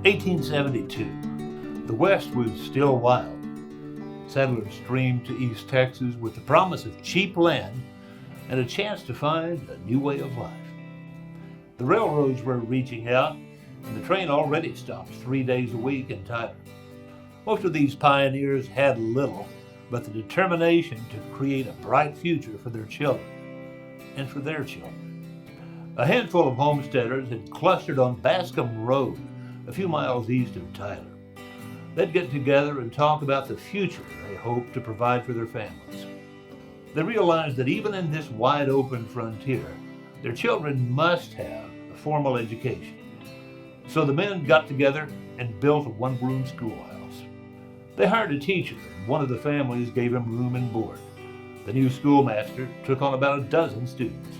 1872. The West was still wild. Settlers streamed to East Texas with the promise of cheap land and a chance to find a new way of life. The railroads were reaching out, and the train already stopped 3 days a week in Tyler. Most of these pioneers had little but the determination to create a bright future for their children and for their children. A handful of homesteaders had clustered on Bascom Road, a few miles east of Tyler. They'd get together and talk about the future they hoped to provide for their families. They realized that even in this wide-open frontier, their children must have a formal education. So the men got together and built a one-room schoolhouse. They hired a teacher, and one of the families gave him room and board. The new schoolmaster took on about a dozen students.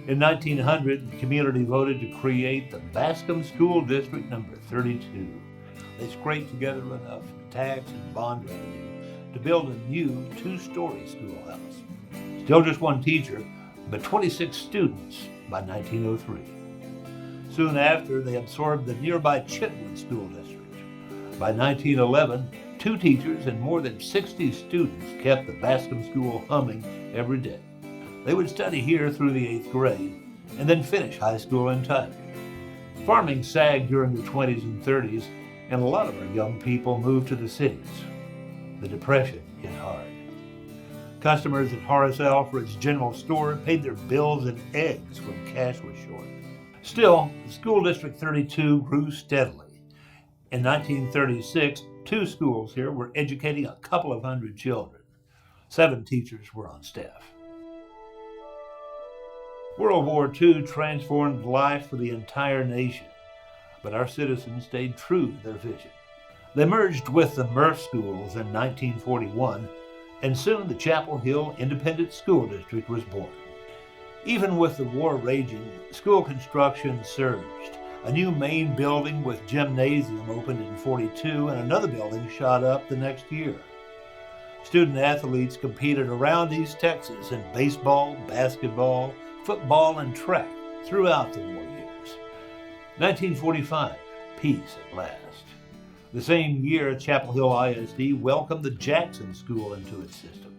In 1900, the community voted to create the Bascom School District number 32. They scraped together enough tax and bond revenue to build a new 2-story schoolhouse. Still just one teacher, but 26 students by 1903. Soon after, they absorbed the nearby Chitwood School District. By 1911, 2 teachers and more than 60 students kept the Bascom School humming every day. They would study here through the 8th grade and then finish high school in Tyler. Farming sagged during the 20s and 30s, and a lot of our young people moved to the cities. The Depression hit hard. Customers at Horace Alfred's general store paid their bills in eggs when cash was short. Still, School District 32 grew steadily. In 1936, 2 schools here were educating a couple of hundred children. 7 teachers were on staff. World War II transformed life for the entire nation, but our citizens stayed true to their vision. They merged with the Murph schools in 1941, and soon the Chapel Hill Independent School District was born. Even with the war raging, school construction surged. A new main building with gymnasium opened in 42, and another building shot up the next year. Student athletes competed around East Texas in baseball, basketball, football, and track throughout the war years. 1945, peace at last. The same year, Chapel Hill ISD welcomed the Jackson School into its system.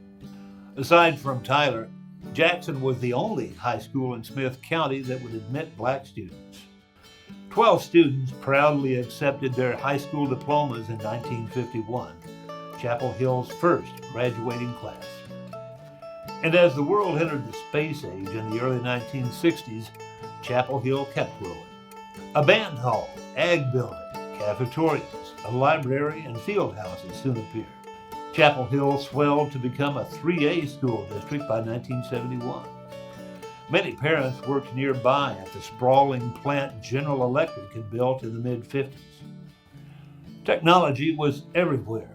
Aside from Tyler, Jackson was the only high school in Smith County that would admit black students. 12 students proudly accepted their high school diplomas in 1951, Chapel Hill's first graduating class. And as the world entered the space age in the early 1960s, Chapel Hill kept growing. A band hall, ag building, cafeterias, a library, and field houses soon appeared. Chapel Hill swelled to become a 3A school district by 1971. Many parents worked nearby at the sprawling plant General Electric had built in the mid-50s. Technology was everywhere.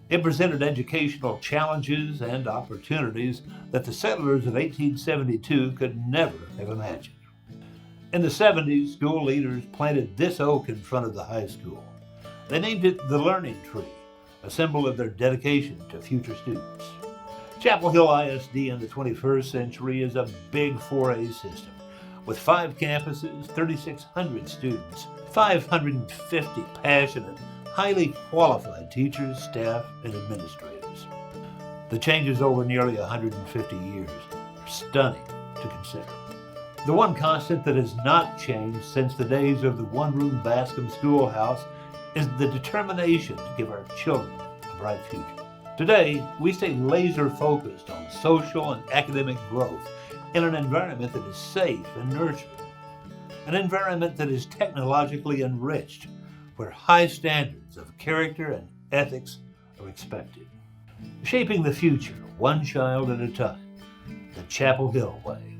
It presented educational challenges and opportunities that the settlers of 1872 could never have imagined. In the 70s, school leaders planted this oak in front of the high school. They named it the Learning Tree, a symbol of their dedication to future students. Chapel Hill ISD in the 21st century is a big 4A system with 5 campuses, 3,600 students, 550 passionate, highly qualified teachers, staff, and administrators. The changes over nearly 150 years are stunning to consider. The one constant that has not changed since the days of the one-room Bascom schoolhouse is the determination to give our children a bright future. Today, we stay laser-focused on social and academic growth in an environment that is safe and nurturing, an environment that is technologically enriched, where high standards of character and ethics are expected. Shaping the future, one child at a time, the Chapel Hill way.